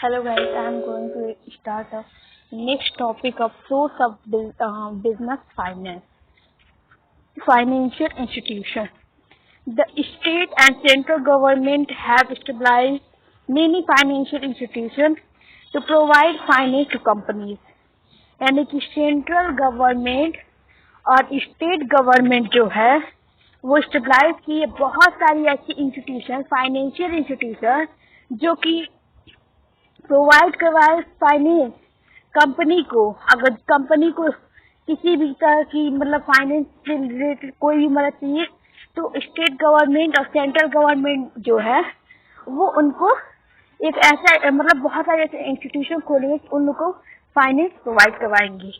Hello guys, I am going to start a next topic of source of business finance. Financial institution. The state and central government have established many financial institutions to provide finance to companies. यानी कि central government और state government जो है वो stabilise की बहुत सारी ऐसी इंस्टीट्यूशन, फाइनेंशियल इंस्टीट्यूशन जो कि प्रोवाइड करवाए फाइनेंस कंपनी को। अगर कंपनी को किसी भी तरह की मतलब फाइनेंस से रिलेटेड कोई भी मदद चाहिए तो स्टेट गवर्नमेंट और सेंट्रल गवर्नमेंट जो है वो उनको एक ऐसा मतलब बहुत सारे ऐसे इंस्टीट्यूशन खोलेंगे उन लोग को फाइनेंस प्रोवाइड करवाएंगे।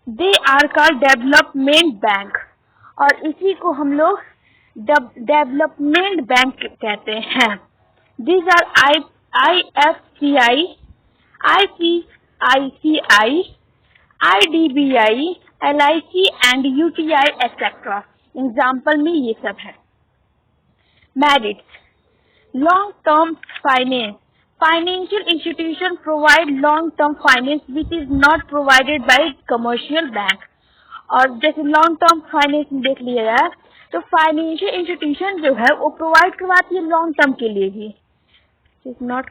They are called development bank और इसी को हम लोग डेवलपमेंट बैंक कहते हैं। These are IFCI, ICICI, IDBI, LIC and UTI etc. Example में ये सब है। Merits: long term finance. Financial institutions provide long-term finance which is not provided by commercial bank. और जैसे लॉन्ग टर्म फाइनेंस देख लिया जाए तो फाइनेंशियल इंस्टीट्यूशन जो है वो प्रोवाइड करवाती है लॉन्ग टर्म के लिए भी, नॉट,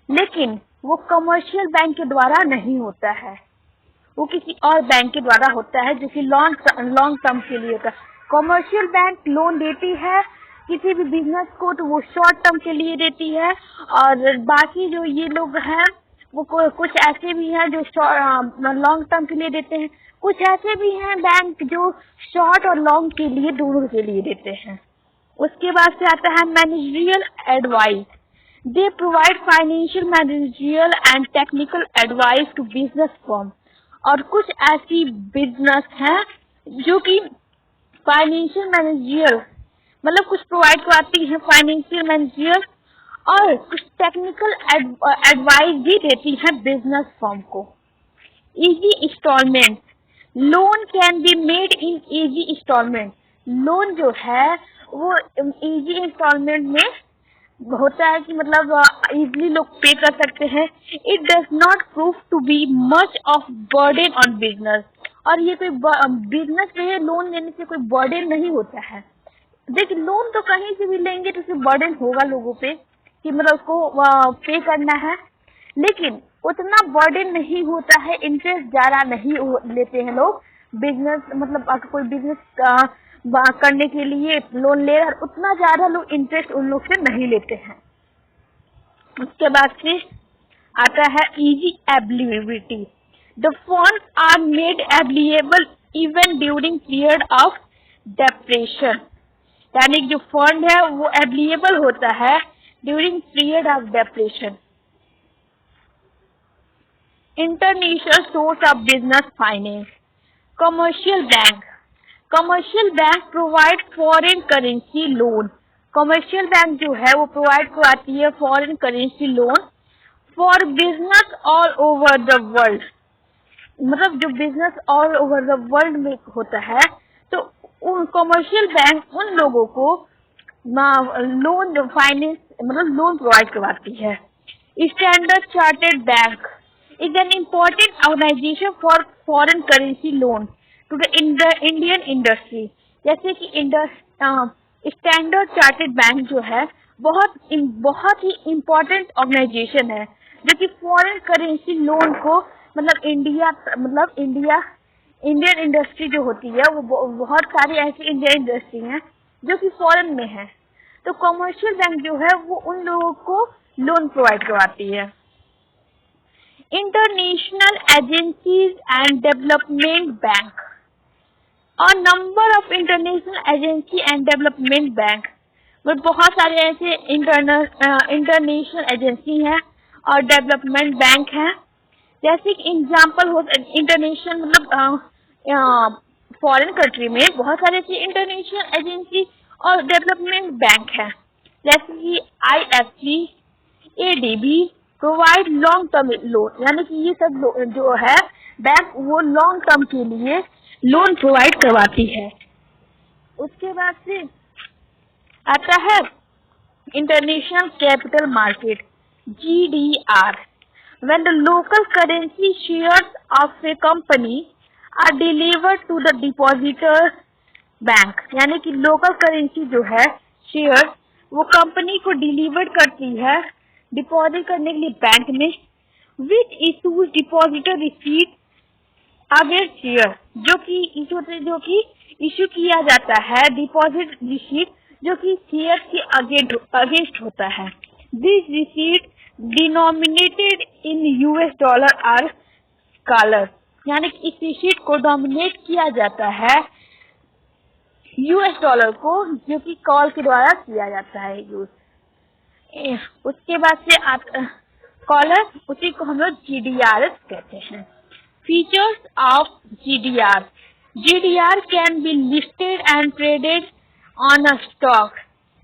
लेकिन वो कमर्शियल बैंक के द्वारा नहीं होता है, वो किसी और बैंक के द्वारा होता है जो कि लॉन्ग टर्म के लिए होता है। कमर्शियल बैंक लोन देती है किसी भी बिजनेस को तो वो शॉर्ट टर्म के लिए देती है, और बाकी जो ये लोग हैं वो कुछ ऐसे भी हैं जो लॉन्ग टर्म के लिए देते हैं, कुछ ऐसे भी हैं बैंक जो शॉर्ट और लॉन्ग के लिए दोनों के लिए देते हैं। उसके बाद से आता है managerial advice. They provide financial, managerial and technical advice to business firm. और कुछ ऐसी बिजनेस हैं जो कि फाइनेंशियल मैनेजरियल मतलब कुछ प्रोवाइड करवाती है फाइनेंशियल मैनेजरियल और कुछ टेक्निकल एडवाइस भी देती है बिजनेस फर्म को। Easy instalment. Loan can be made in easy instalment. Loan जो है वो इजी इंस्टॉलमेंट में होता है कि मतलब इजीली लोग पे कर सकते हैं। It does not prove to be much of burden on business. और ये कोई बिजनेस में लोन लेने से कोई बर्डन नहीं होता है। देखिए लोन तो कहीं से भी लेंगे तो उससे बर्डन होगा लोगों पे कि मतलब उसको पे करना है, लेकिन उतना बर्डन नहीं होता है, इंटरेस्ट ज्यादा नहीं लेते हैं लोग। बिजनेस मतलब अगर कोई बिजनेस करने के लिए लोन ले रहा है उतना ज्यादा लोग इंटरेस्ट उन लोग से नहीं लेते हैं। उसके बाद से आता है easy availability. The funds are made available even during period of depression. यानी जो फंड है वो अवेलेबल होता है during period of depression. International source of business finance. Commercial bank. Commercial bank provide foreign currency loan. Commercial bank जो है वो provide करवाती है foreign currency loan for business all over the world. मतलब जो business all over the world में होता है तो उन कमर्शियल बैंक उन लोगों को लोन फाइनेंस मतलब लोन प्रोवाइड करवाती है. Standard Chartered Bank is an important organisation for foreign currency loan to the Indian industry. जैसे कि स्टैंडर्ड चार्टर्ड बैंक जो है बहुत ही इम्पोर्टेंट ऑर्गेनाइजेशन है जो कि फॉरेन करेंसी लोन को मतलब इंडियन इंडस्ट्री जो होती है वो बहुत सारी ऐसी इंडियन इंडस्ट्री हैं जो कि फॉरेन में है, तो कमर्शियल बैंक जो है वो उन लोगों को लोन प्रोवाइड करवाती है. International agencies and development bank. और number of international agency and development bank में बहुत सारे ऐसे इंटरनेशनल एजेंसी हैं और डेवलपमेंट बैंक हैं. जैसे कि एग्जाम्पल हो इंटरनेशनल मतलब फॉरेन कंट्री में बहुत सारे ऐसी इंटरनेशनल एजेंसी और डेवलपमेंट बैंक है, जैसे कि IFC, ADB provide long term loan. यानी कि ये सब जो है बैंक वो लॉन्ग टर्म के लिए लोन प्रोवाइड करवाती है. उसके बाद से आता है international capital market. GDR. When the local currency shares of a company are delivered to the depositor bank, यानी कि लोकल करेंसी जो है शेयर वो कंपनी को डिलीवर करती है डिपॉजिट करने के लिए बैंक में, which issues depositor receipt against share, जो कि इशू किया जाता है डिपॉजिट रिसीट जो कि शेयर के अगेंस्ट होता है। This receipt denominated in US dollar are called, यानी कि इस रिसीट को डोमिनेट किया जाता है यूएस डॉलर को, जो कि कॉल के द्वारा किया जाता है यूज। उसके बाद से आप कॉलर, उसी को हम लोग GDRS कहते हैं। Features of GDR. GDR can be listed and traded on a stock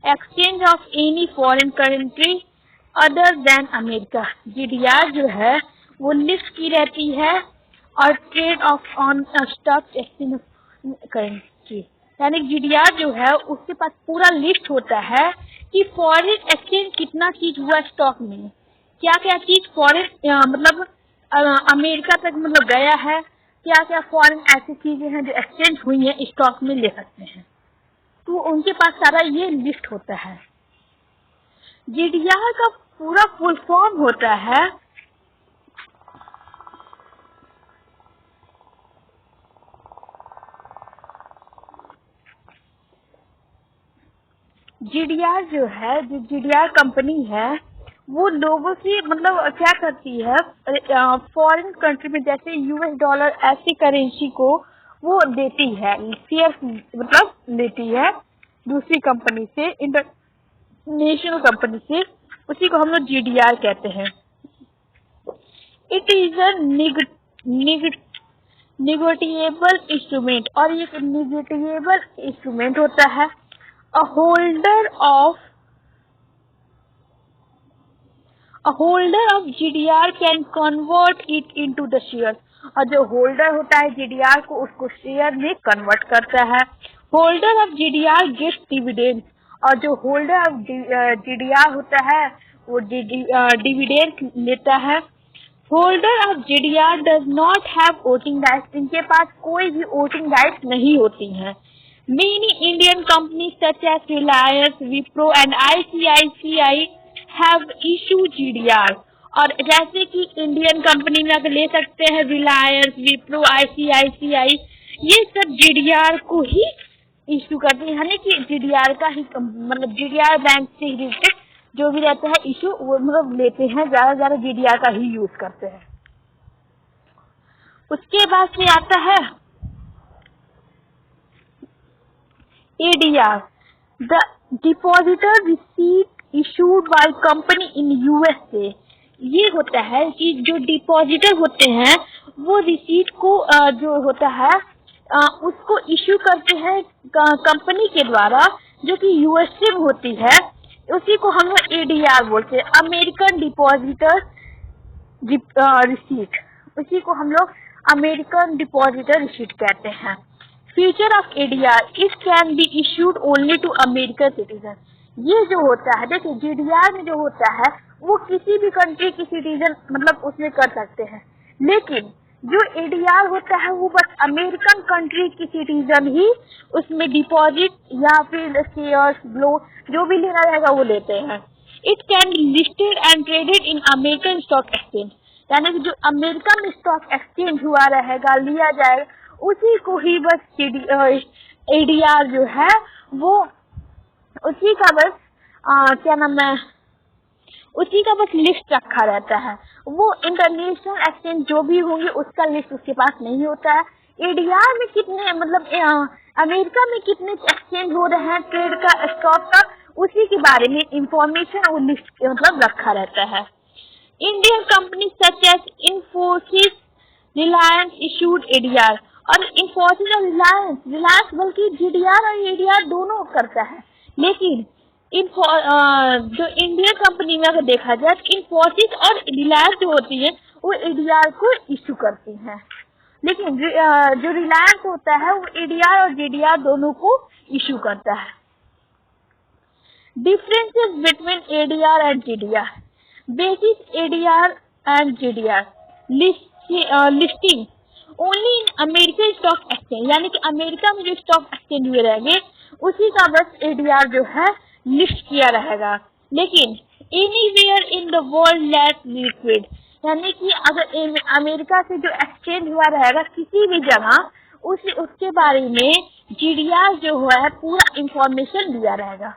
exchange of any foreign country other than America. GDR जो है वो लिस्ट की रहती है और trade off on stock exchange currency, यानी GDR जो है उसके पास पूरा लिस्ट होता है कि फॉरेन एक्सचेंज कितना चीज हुआ स्टॉक में, क्या क्या चीज फॉरेन मतलब अमेरिका तक मतलब गया है, क्या क्या फॉरेन ऐसी चीजें हैं जो एक्सचेंज हुई हैं स्टॉक में ले सकते हैं, तो उनके पास सारा ये लिस्ट होता है। GDR का पूरा फुल फॉर्म होता है GDR जो है, जो GDR कंपनी है वो लोगों से मतलब क्या करती है, फॉरेन कंट्री में जैसे यूएस डॉलर ऐसी करेंसी को वो देती है, शेयर मतलब लेती है दूसरी कंपनी से, इंटरनेशनल कंपनी से, उसी को हम लोग GDR कहते हैं। इट इज अ निगोटिएबल इंस्ट्रूमेंट, और ये निगोटिएबल इंस्ट्रूमेंट होता है। A holder of GDR can convert it into the shares, और जो होल्डर होता है GDR को उसको शेयर में कन्वर्ट करता है। Holder of GDR gets dividend, और जो होल्डर ऑफ GDR होता है वो डिविडेंड लेता है। Holder of GDR does not have voting rights, इनके पास कोई भी वोटिंग राइट्स नहीं होती हैं। Many Indian companies such as Reliance, Wipro and ICICI have issued GDR, और जैसे कि इंडियन कंपनी में अगर ले सकते हैं रिलायंस, विप्रो, ICICI, ये सब GDR को ही इशू करते हैं, यानी कि GDR का ही मतलब GDR बैंक से रिलेटेड जो भी रहता है इशू वो मतलब लेते हैं, ज्यादा GDR का ही यूज करते हैं। उसके बाद से आता है ADR, the depositor receipt issued by company in USA। ये होता है कि जो डिपॉजिटर होते हैं वो रिसीट को जो होता है उसको इशू करते हैं कंपनी के द्वारा, जो कि USA में होती है, उसी को हम लोग ADR बोलते हैं, अमेरिकन डिपॉजिटर रिसीट, उसी को हम लोग अमेरिकन डिपॉजिटर रिसीट कहते हैं। Feature of ADR, it can be issued only to American citizen. ये जो होता है, देखिए GDR में जो होता है वो किसी भी कंट्री की सिटीजन मतलब उसमें कर सकते हैं, लेकिन जो ADR होता है वो बस अमेरिकन कंट्री की सिटीजन ही उसमें डिपॉजिट या फिर शेयर्स जो भी लेना रहेगा वो लेते हैं। It can be listed and traded in American stock exchange, यानी कि जो अमेरिका में स्टॉक एक्सचेंज हुआ रहेगा, लिया जाएगा, उसी को ही बस ADR जो है वो उसी का बस क्या नाम है, उसी का बस लिस्ट रखा रहता है। वो इंटरनेशनल एक्सचेंज जो भी होंगे उसका लिस्ट उसके पास नहीं होता है। ADR में कितने मतलब अमेरिका में कितने एक्सचेंज हो रहे हैं ट्रेड का, स्टॉक का, उसी के बारे में इंफॉर्मेशन वो लिस्ट मतलब रखा रहता है। Indian company such as Infosys, Reliance issued ADR, और इन्फोसिस और रिलायंस बल्कि GDR और ADR दोनों करता है, लेकिन जो इंडियन कंपनी में अगर देखा जाए तो इन्फोसिस और रिलायंस जो होती है वो ADR को इशू करती हैं, लेकिन जो रिलायंस होता है वो ADR और GDR दोनों को इशू करता है। Differences between ADR and GDR, basis ADR and GDR listing only in American stock exchange, यानी कि अमेरिका में जो स्टॉक एक्सचेंज हुए रहेंगे उसी का बस एडीआर जो है लिस्ट किया रहेगा। लेकिन anywhere in the world less liquid, यानी कि अगर अमेरिका से जो एक्सचेंज हुआ रहेगा किसी भी जगह उसके बारे में जीडीआर जो है पूरा इंफॉर्मेशन दिया रहेगा।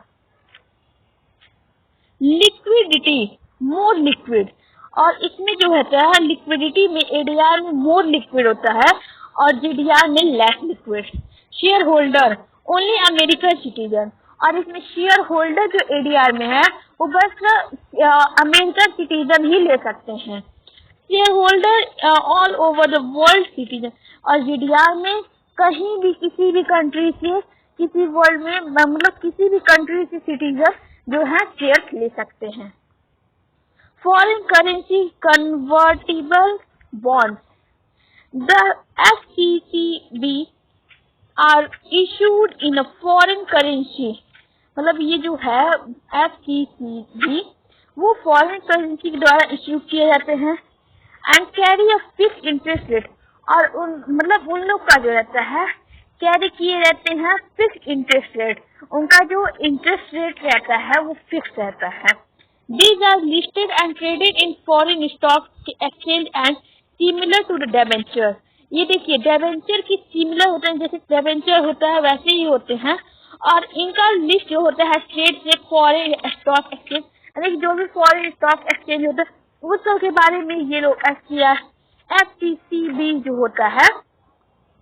लिक्विडिटी मोर लिक्विड, और इसमें जो होता है लिक्विडिटी में एडीआर में मोर लिक्विड होता है और जीडीआर में less liquid. Share holder only American citizen, और इसमें शेयर होल्डर जो एडीआर में है वो बस अमेरिकन सिटीजन ही ले सकते हैं। Share holder all over the world citizen, और जीडीआर में कहीं भी किसी भी कंट्री से किसी वर्ल्ड में मतलब किसी भी कंट्री से सिटीजन जो है शेयर ले सकते हैं। Foreign currency convertible bonds, the FCCB are issued in a foreign currency, मतलब ये जो है FCCB वो फॉरेन करेंसी के द्वारा इश्यू किए जाते हैं। And carry a fix interest rate, और उन लोग का जो रहता है कैरी किए रहते हैं फिक्स इंटरेस्ट रेट, उनका जो इंटरेस्ट रेट रहता है वो फिक्स रहता है। These are listed and traded in foreign stock exchange and similar to the debenture। ये देखिए डेबेंचर की सिमिलर होते हैं, जैसे डेबेंचर होता है वैसे ही होते हैं, और इनका लिस्ट जो होता है ट्रेड से फॉरेन स्टॉक एक्सचेंज, यानी जो भी फॉरेन स्टॉक एक्सचेंज होता है उस सब के बारे में ये लोग FCCB जो होता है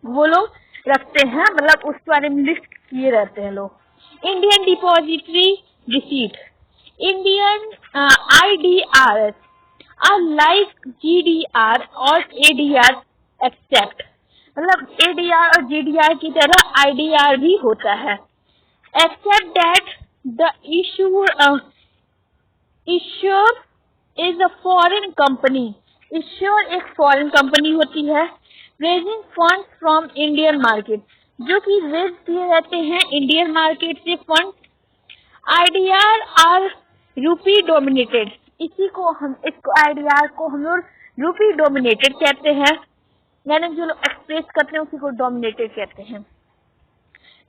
वो लोग रखते हैं, मतलब उसके बारे में लिस्ट किए रहते हैं लोग। Indian depository receipt, Indian IDRs are like GDR और ADR except, मतलब ADR और GDR की तरह IDR भी होता है, except that the issuer is a foreign company। issuer एक foreign company होती है, raising funds from Indian market, जो कि रेज किए रहते हैं इंडियन मार्केट से फंड। IDR आर रूपी डोमिनेटेड, इसको IDR को हम लोग रूपी डोमिनेटेड कहते हैं, यानी जो लोग एक्सप्रेस करते हैं उसी को डोमिनेटेड कहते हैं।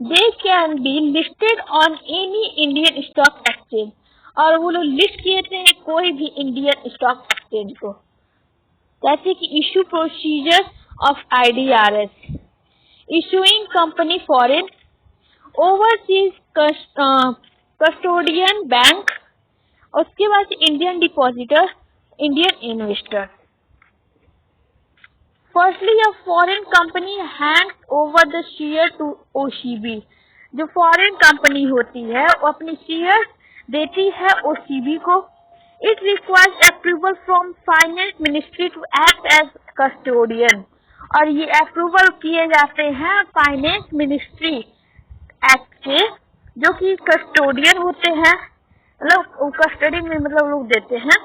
They can be listed on any Indian stock exchange, और वो लोग लिस्ट किए थे कोई भी इंडियन स्टॉक एक्सचेंज को। जैसे कि issue procedure of IDRs, issuing company foreign, overseas custodian bank, उसके बाद Indian depositor, Indian investor. Firstly a foreign company hands over the share to OCB, जो फॉरेन कंपनी होती है वो अपनी शेयर देती है OCB को। It requires approval from finance ministry to act as custodian, और ये अप्रूवल किए जाते हैं फाइनेंस मिनिस्ट्री एक्ट के, जो कि कस्टोडियन होते हैं, मतलब कस्टडी में मतलब लोग देते हैं।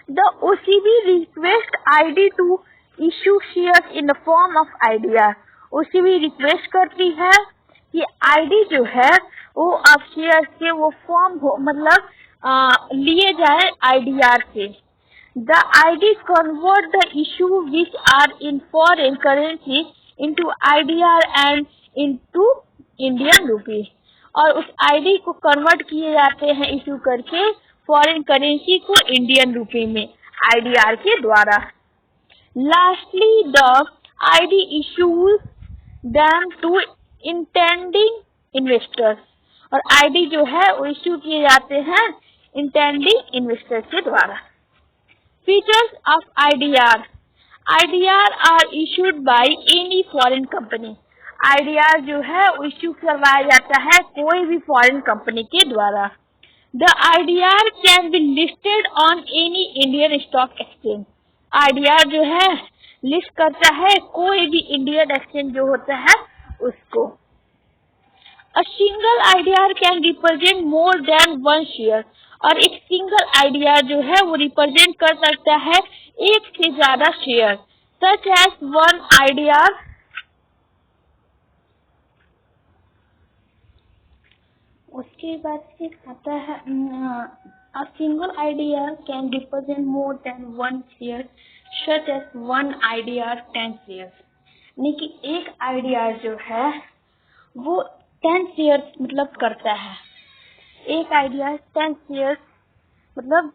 The OCB request ID to issue shares in the form of IDR, OCB request करती है कि ID जो है वो अब शेयर के वो फॉर्म हो, मतलब लिए जाए IDR से। The ID convert the issue which are in foreign currency into IDR and into Indian rupee, और उस आईडी को कन्वर्ट किए जाते हैं इशू करके फॉरेन करेंसी को इंडियन रूपी में IDR के द्वारा। Lastly the ID issues them to intending investors, और आईडी जो है वो इशू किए जाते हैं इंटेंडिंग इन्वेस्टर्स के द्वारा। Features of IDR, IDR are issued by any foreign company, IDR जो है वो इश्यू करवाया जाता है कोई भी फॉरेन कंपनी के द्वारा। The IDR can be listed on any Indian stock exchange, IDR जो है लिस्ट करता है कोई भी इंडियन एक्सचेंज जो होता है उसको। A single IDR can represent more than one share, और एक सिंगल IDR जो है वो रिप्रेजेंट कर सकता है एक से ज्यादा share. Such as one IDR, उसके बाद से आता है A single IDR can represent more than one share, such as one IDR 10 shares. यानी कि एक IDR जो है वो 10 शेयर्स मतलब करता है, एक IDR 10 शेयर्स मतलब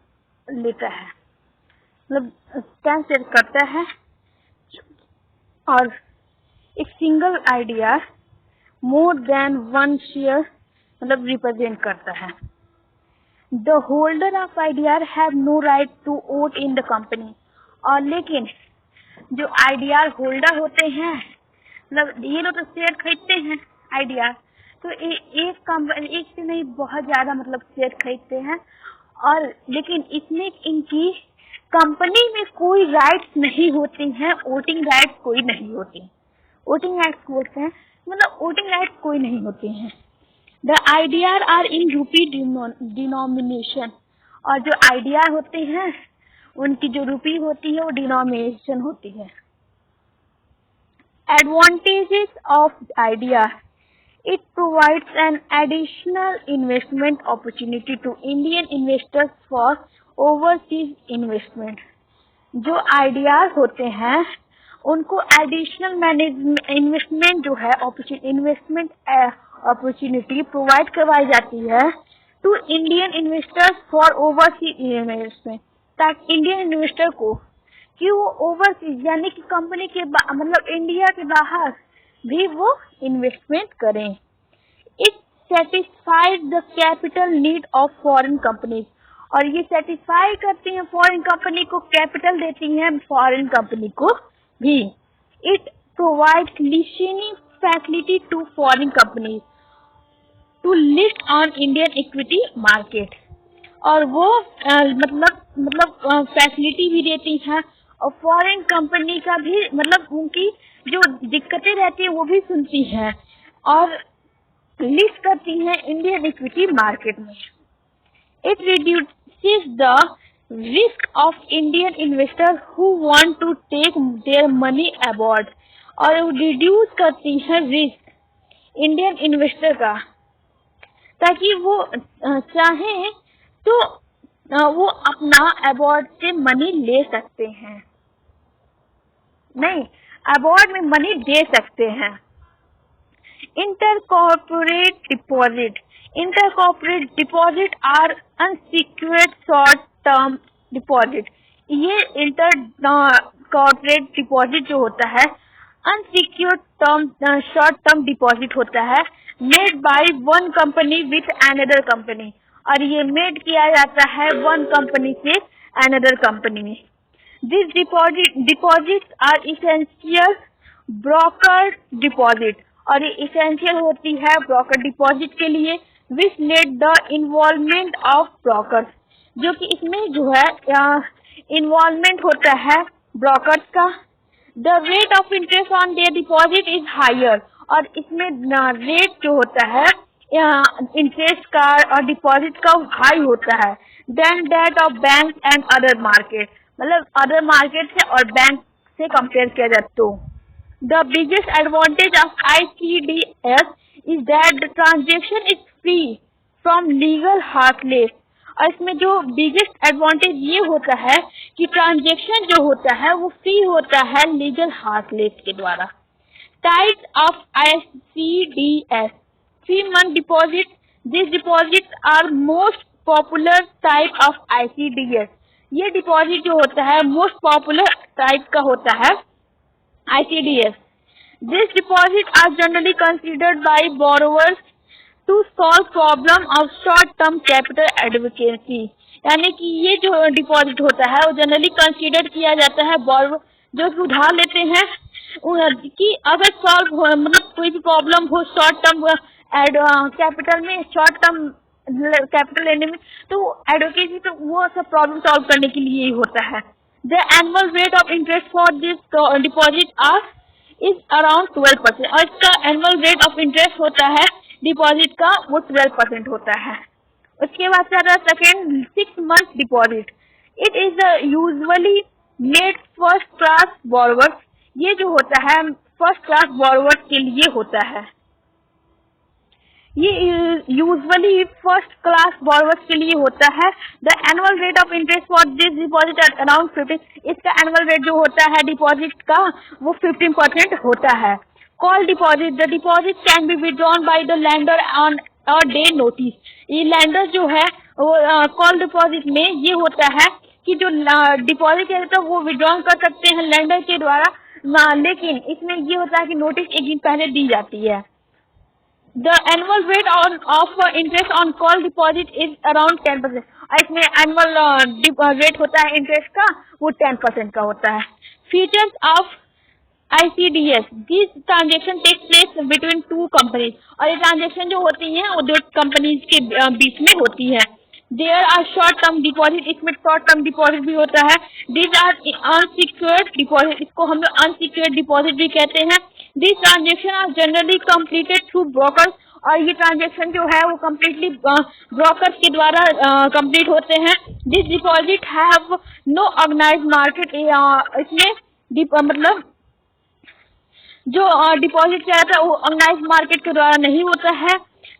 लेता है, मतलब 10 शेयर करता है, और एक single IDR more than one share मतलब रिप्रेजेंट करता है। The holder of IDR have no right to vote in the company. और लेकिन जो IDR होल्डर होते हैं, मतलब ये लोग तो शेयर खरीदते हैं IDR, तो एक कंपनी, एक से नहीं बहुत ज्यादा मतलब शेयर खरीदते हैं, और लेकिन इसमें इनकी कंपनी में कोई राइट्स नहीं होती हैं, वोटिंग राइट्स कोई नहीं होती। वोटिंग राइट्स बोलते हैं मतलब वोटिंग राइट्स कोई नहीं होती हैं। द IDR आर इन रूपी डिनोमिनेशन। और जो IDR होते हैं उनकी जो रूपी होती है वो डिनोमिनेशन होती है। Advantages of IDR: it provides an additional investment opportunity to Indian investors for overseas investment। जो IDR होते हैं उनको एडिशनल इन्वेस्टमेंट जो है इन्वेस्टमेंट अपॉर्चुनिटी प्रोवाइड करवाई जाती है to Indian investors for overseas investment, ताकि इंडियन इन्वेस्टर को कि वो ओवरसीज यानी कि कंपनी के मतलब इंडिया के बाहर भी वो इन्वेस्टमेंट करें। It satisfies the capital need of foreign companies. और ये सेटिस्फाई करती हैं फॉरेन कंपनी को, कैपिटल देती हैं फॉरेन कंपनी को भी। It provides listing facility to foreign companies to list on Indian equity market. और वो मतलब फैसिलिटी भी देती हैं, और फॉरेन कंपनी का भी मतलब उनकी जो दिक्कतें रहती है वो भी सुनती हैं और लिस्ट करती हैं इंडियन इक्विटी मार्केट में। It reduces the risk of Indian investors who want to take their money abroad। और रिड्यूस करती है रिस्क इंडियन इन्वेस्टर का, ताकि वो चाहे तो वो अपना अब्रॉड से मनी ले सकते हैं, नहीं अब्रॉड में मनी दे सकते हैं। Intercorporate deposit. Intercorporate deposit are unsecured short term deposit. ये इंटरकॉर्पोरेट डिपॉजिट जो होता है unsecured term short term deposit होता है, made by one company with another company. और ये मेड किया जाता है वन कंपनी से अनदर कंपनी में। This deposit are essential broker deposit. और ये इसेंशियल होती है ब्रोकर डिपॉजिट के लिए, which need the involvement of broker. जो कि इसमें जो है इन्वॉल्वमेंट होता है ब्रोकर्स का। The rate of interest on their deposit is higher. और इसमें रेट जो होता है इंटरेस्ट का और डिपॉजिट का हाई होता है than that of bank and other market. मतलब अदर मार्केट से और बैंक से कंपेयर किया जाए तो। The biggest advantage of ICDS is that the transaction is free from legal hassles। और इसमें जो बिगेस्ट एडवांटेज ये होता है कि ट्रांजेक्शन जो होता है वो फ्री होता है लीगल हासलेस के द्वारा। Types of ICDS: 3 month deposit. This deposit are most popular type of ICDS। ये डिपॉजिट जो होता है मोस्ट पॉपुलर टाइप का होता है ICDS। This deposit are generally considered by borrowers to solve problem of short-term capital adequacy। यानी कि ये जो डिपॉजिट होता है वो जनरली कंसीडर किया जाता है बोरोवर जो उधार लेते हैं कि अगर सॉल्व हो मतलब कोई भी प्रॉब्लम हो शॉर्ट टर्म कैपिटल में, शॉर्ट टर्म कैपिटल लेने में, तो एडवोकेसी तो वो सब प्रॉब्लम सॉल्व करने के लिए ही होता है। The annual rate of interest for this deposit are is around 12%। और इसका एनुअल रेट ऑफ इंटरेस्ट होता है डिपॉजिट का वो 12% होता है। उसके बाद से आता है second 6 month deposit. It is usually made first class borrowers. ये जो होता है फर्स्ट क्लास बोरोवर्स के लिए होता है। ये यूजुअली फर्स्ट क्लास बोरोवर्स के लिए होता है। The annual rate of interest for this deposit at around 15, इसका एनुअल रेट जो होता है डिपॉजिट का वो 15% होता है। Call deposit, the deposit can be withdrawn by the lander on a day notice. ये लैंडर जो है वो कॉल डिपॉजिट में ये होता है कि जो डिपॉजिट है तो वो विड्रॉ कर सकते हैं लैंडर के द्वारा, लेकिन इसमें ये होता है कि नोटिस एक दिन पहले दी जाती है। The annual rate of interest on call deposit is around 10%। और इसमें एनुअल रेट होता है इंटरेस्ट का वो 10% का होता है। Features of ICDS, this transaction take place between two companies. और ये ट्रांजेक्शन जो होती हैं वो दो कंपनीज के बीच में होती है। There are short term deposit, इसमें शॉर्ट टर्म डिपॉजिट भी होता है। दीज आर अनसिक्योर्ड डिपॉजिट, इसको हम लोग अनसिक्योर्ड डिपॉजिट भी कहते हैं। This transaction are generally completed through brokers, और ये ट्रांजेक्शन जो है वो कम्प्लीटली ब्रोकर्स के द्वारा कंप्लीट होते हैं। This deposit have no organised market, इसमें मतलब जो डिपॉजिट क्या रहता है वो ऑर्गेनाइज मार्केट के द्वारा नहीं होता है।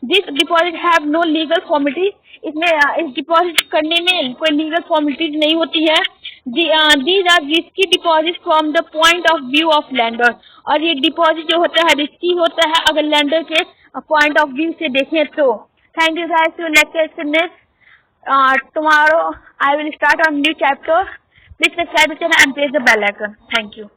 This deposit have no legal formality, इसमें इस डिपॉजिट करने में कोई लीगल फॉर्मेलिटीज नहीं होती है। These are risky deposit from the point of view of lender, और ये डिपॉजिट जो होता है रिस्की होता है अगर लैंडर के पॉइंट ऑफ व्यू से देखें तो। Thank you guys, two lecture finish. Tomorrow I will start on new chapter. Please subscribe the channel and press the bell icon. Thank you.